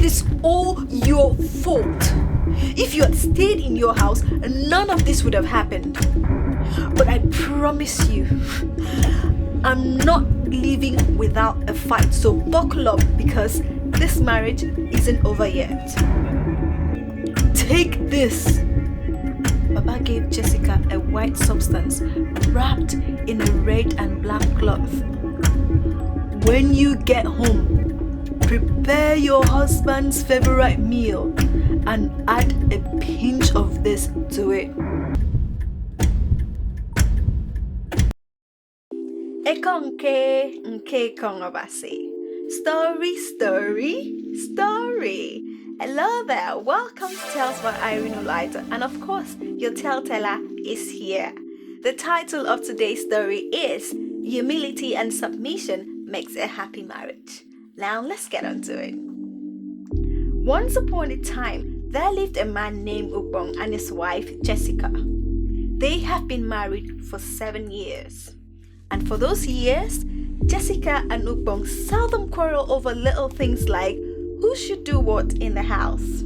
It is all your fault. If you had stayed in your house, none of this would have happened. But I promise you, I'm not leaving without a fight. So buckle up, because this marriage isn't over yet. Take this. Baba gave Jessica a white substance wrapped in a red and black cloth. When you get home, prepare your husband's favorite meal and add a pinch of this to it. Ekonke nke kongobasi. Story. Hello there, welcome to Tales by Irene Olaito, and of course, your tellteller is here. The title of today's story is Humility and Submission Makes a Happy Marriage. Now let's get on to it. Once upon a time, there lived a man named Ubong and his wife Jessica. They have been married for 7 years. And for those years, Jessica and Ubong seldom quarrel over little things like who should do what in the house.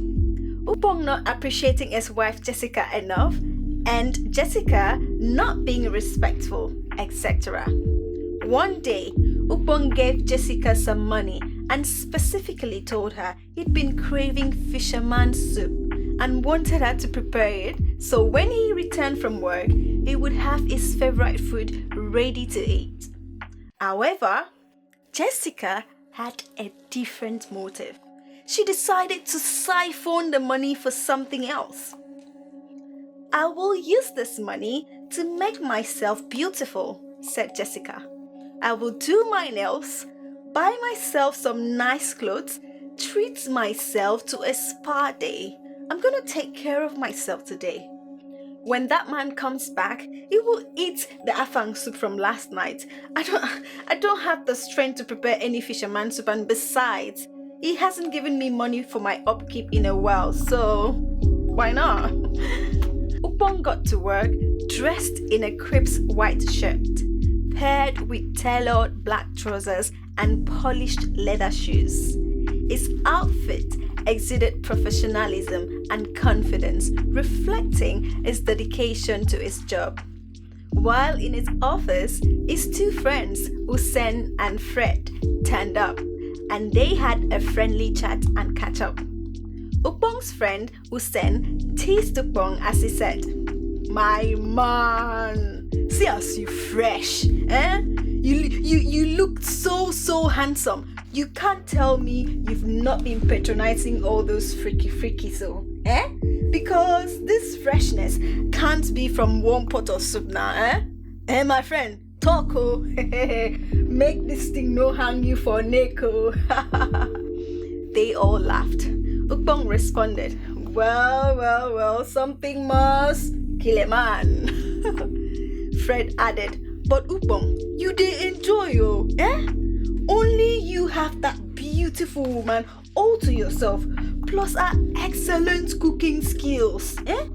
Ubong not appreciating his wife Jessica enough, and Jessica not being respectful, etc. One day, Ubong gave Jessica some money and specifically told her he'd been craving fisherman's soup and wanted her to prepare it, so when he returned from work, he would have his favorite food ready to eat. However, Jessica had a different motive. She decided to siphon the money for something else. I will use this money to make myself beautiful, said Jessica. I will do my nails, buy myself some nice clothes, treat myself to a spa day. I'm going to take care of myself today. When that man comes back, he will eat the afang soup from last night. I don't have the strength to prepare any fisherman soup, and besides, he hasn't given me money for my upkeep in a while, so why not? Ubong got to work dressed in a crisp white shirt, paired with tailored black trousers and polished leather shoes. His outfit exuded professionalism and confidence, reflecting his dedication to his job. While in his office, his two friends, Hussein and Fred, turned up, and they had a friendly chat and catch up. Ubong's friend, Hussein, teased Ubong as he said, "My man, see as you fresh, eh? You look so handsome. You can't tell me you've not been patronizing all those freaky so, eh? Because this freshness can't be from one pot of soup now, eh? Eh, my friend, talk, oh. Make this thing no hang you for Neko." They all laughed. Ubong responded, well, something must kill a man. Fred added, "But Ubong, you did enjoy, oh, eh? Only you have that beautiful woman all to yourself, plus her excellent cooking skills, eh?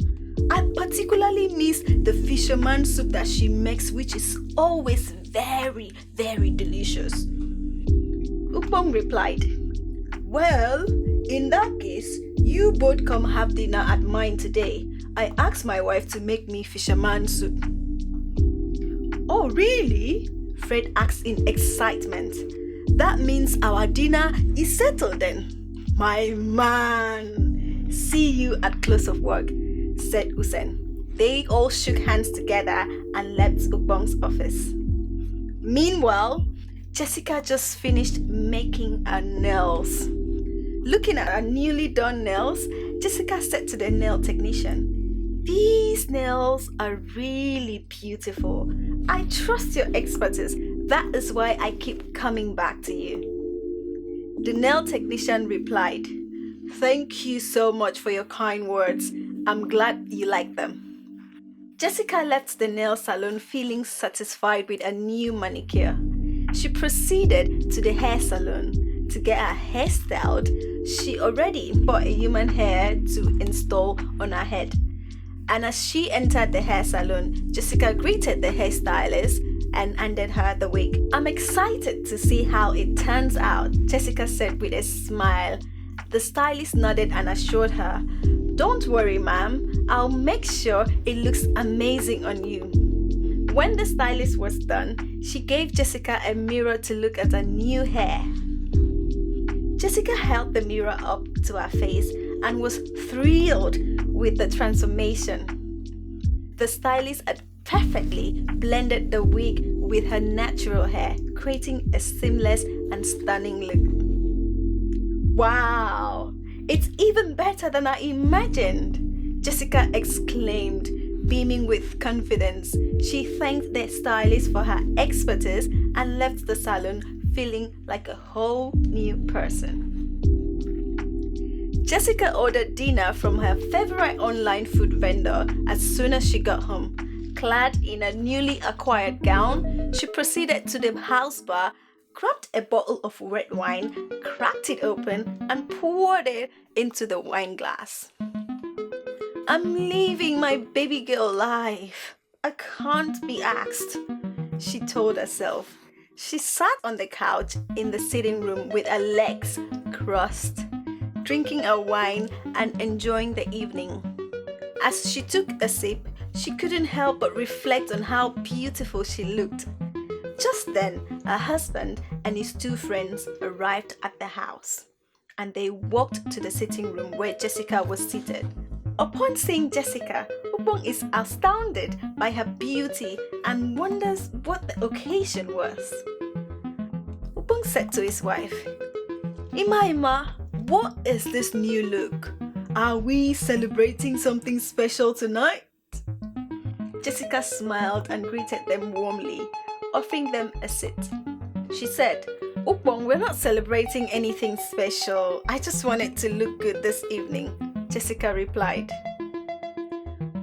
I particularly miss the fisherman soup that she makes, which is always very, very delicious." Ubong replied, "Well, in that case, you both come have dinner at mine today. I asked my wife to make me fisherman soup." "Oh, really?" Fred asked in excitement. "That means our dinner is settled then." "My man, see you at close of work," said Hussein. They all shook hands together and left Ubong's office. Meanwhile, Jessica just finished making her nails. Looking at her newly done nails, Jessica said to the nail technician, "These nails are really beautiful. I trust your expertise. That is why I keep coming back to you." The nail technician replied, "Thank you so much for your kind words. I'm glad you like them." Jessica left the nail salon feeling satisfied with a new manicure. She proceeded to the hair salon to get her hair styled. She already bought a human hair to install on her head. And as she entered the hair salon, Jessica greeted the hairstylist and handed her the wig. "I'm excited to see how it turns out," Jessica said with a smile The stylist nodded and assured her, "Don't worry, ma'am. I'll make sure it looks amazing on you." When the stylist was done, she gave Jessica a mirror to look at her new hair. Jessica held the mirror up to her face and was thrilled with the transformation. The stylist had perfectly blended the wig with her natural hair, creating a seamless and stunning look. "Wow! It's even better than I imagined," Jessica exclaimed, beaming with confidence. She thanked the stylist for her expertise and left the salon feeling like a whole new person. Jessica ordered dinner from her favorite online food vendor as soon as she got home. Clad in a newly acquired gown, she proceeded to the house bar, grabbed a bottle of red wine, cracked it open, and poured it into the wine glass. "I'm living my baby girl life. I can't be asked," she told herself. She sat on the couch in the sitting room with her legs crossed, drinking her wine and enjoying the evening. As she took a sip, she couldn't help but reflect on how beautiful she looked. Just then, her husband and his two friends arrived at the house, and they walked to the sitting room where Jessica was seated. Upon seeing Jessica, Ubong is astounded by her beauty and wonders what the occasion was. Ubong said to his wife, Ima, what is this new look? Are we celebrating something special tonight?" Jessica smiled and greeted them warmly, offering them a seat. She said, "Ubong, we're not celebrating anything special. I just wanted to look good this evening," Jessica replied.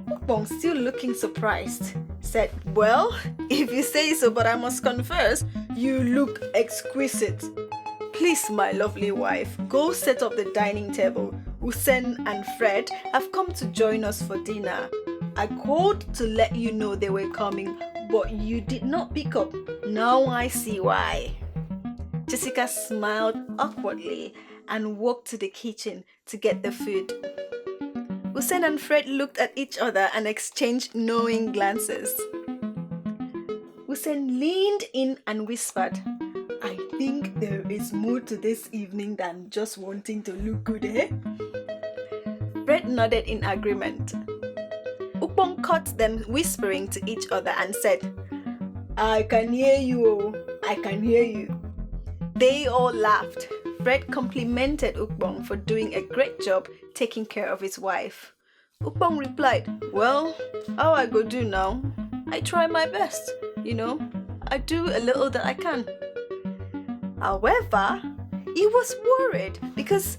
Ubong, still looking surprised, said, "Well, if you say so, but I must confess, you look exquisite. Please, my lovely wife, go set up the dining table. Hussein and Fred have come to join us for dinner. I called to let you know they were coming, but you did not pick up. Now I see why." Jessica smiled awkwardly and walked to the kitchen to get the food. Hussein and Fred looked at each other and exchanged knowing glances. Hussein leaned in and whispered, "I think there is more to this evening than just wanting to look good, eh?" Fred nodded in agreement. Upong caught them whispering to each other and said, "I can hear you, I can hear you." They all laughed. Fred complimented Ukbong for doing a great job taking care of his wife. Ukbong replied, "Well, how I go do now? I try my best, I do a little that I can." However, he was worried because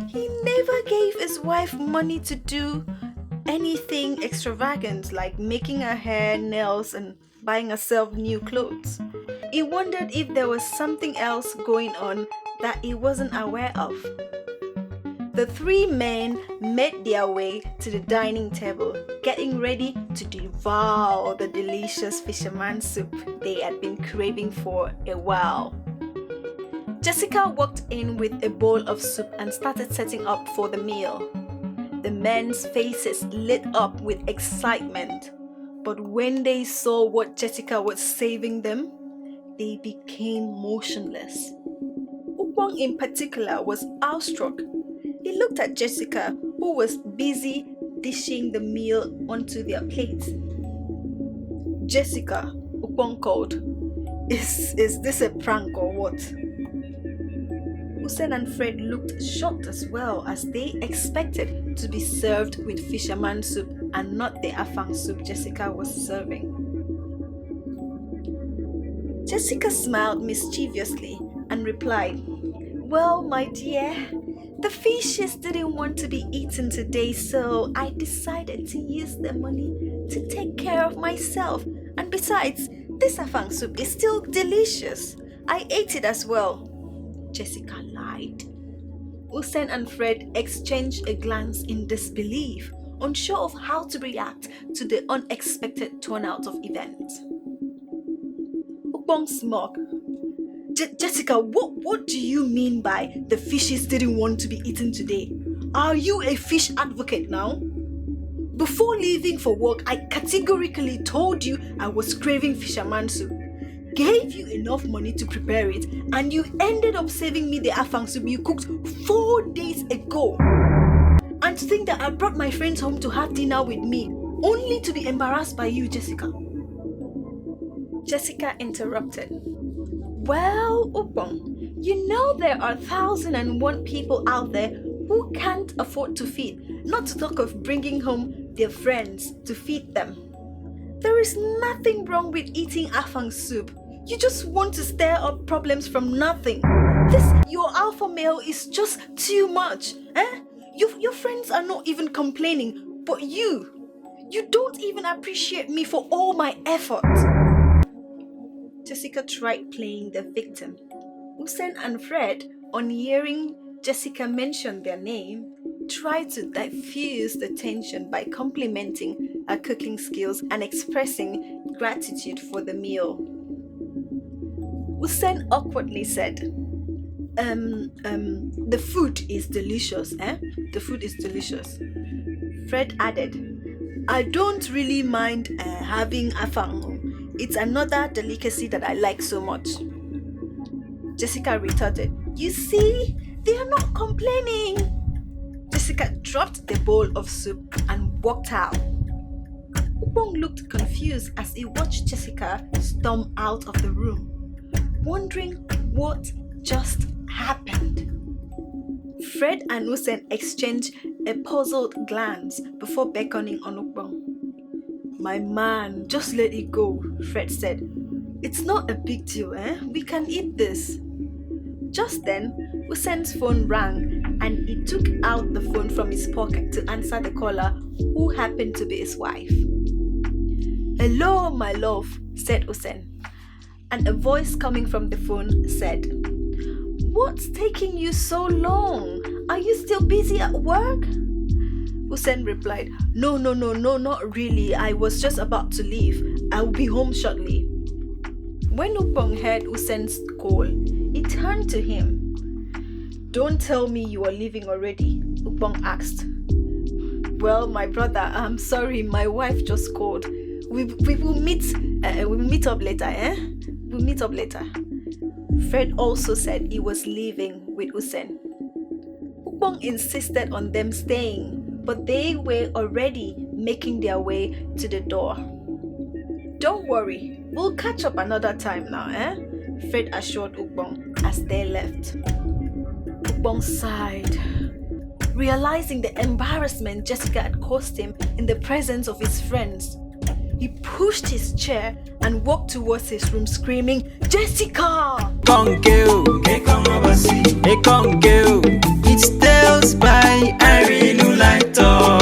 he never gave his wife money to do anything extravagant like making her hair, nails, and buying herself new clothes. He wondered if there was something else going on that he wasn't aware of. The three men made their way to the dining table, getting ready to devour the delicious fisherman soup they had been craving for a while. Jessica walked in with a bowl of soup and started setting up for the meal. The men's faces lit up with excitement, but when they saw what Jessica was serving them, they became motionless. Upong in particular was awestruck. He looked at Jessica, who was busy dishing the meal onto their plates. "Jessica," Upong called, Is this a prank or what?" Hussein and Fred looked shocked as well, as they expected to be served with fisherman soup and not the afang soup Jessica was serving. Jessica smiled mischievously and replied, "Well, my dear, the fishes didn't want to be eaten today, so I decided to use the money to take care of myself. And besides, this afang soup is still delicious. I ate it as well." Jessica lied. Hussein and Fred exchanged a glance in disbelief, unsure of how to react to the unexpected turnout of events. Upong smirked. Jessica, what do you mean by the fishes didn't want to be eaten today? Are you a fish advocate now? Before leaving for work, I categorically told you I was craving fisherman soup, gave you enough money to prepare it, and you ended up saving me the afang soup you cooked 4 days ago. And to think that I brought my friends home to have dinner with me, only to be embarrassed by you, Jessica. Jessica interrupted. Well, Upong, you know there are 1,001 people out there who can't afford to feed, not to talk of bringing home their friends to feed them. There is nothing wrong with eating afang soup. You just want to stir up problems from nothing. This, your alpha male, is just too much. Your friends are not even complaining, but you don't even appreciate me for all my effort. Jessica tried playing the victim. Usen and Fred, on hearing Jessica mention their name, tried to diffuse the tension by complimenting her cooking skills and expressing gratitude for the meal. Usen awkwardly said, the food is delicious, The food is delicious. Fred added, I don't really mind having afang. It's another delicacy that I like so much. Jessica retorted, you see, they are not complaining. Jessica dropped the bowl of soup and walked out. Upong looked confused as he watched Jessica storm out of the room, wondering what just happened. Fred and Usen exchanged a puzzled glance before beckoning on Upong. My man, just let it go, Fred said. It's not a big deal, We can eat this. Just then, Usen's phone rang and he took out the phone from his pocket to answer the caller, who happened to be his wife. Hello, my love, said Usen. And a voice coming from the phone said, What's taking you so long? Are you still busy at work? Usen replied, No, not really. I was just about to leave. I'll be home shortly. When Upong heard Usen's call, he turned to him. Don't tell me you are leaving already, Upong asked. Well, my brother, I'm sorry, my wife just called. We will meet up later, We'll meet up later. Fred also said he was leaving with Usen. Upong insisted on them staying, but they were already making their way to the door. Don't worry, we'll catch up another time now, Fred assured Upong as they left. Upong sighed, realizing the embarrassment Jessica had caused him in the presence of his friends. He pushed his chair and walked towards his room screaming, Jessica! It's Tales by Irene Ulaito.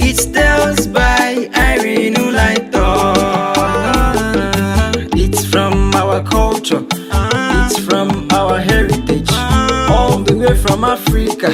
It's Tales by Irene Ulaito. It's from our culture. It's from our heritage. All the way from Africa.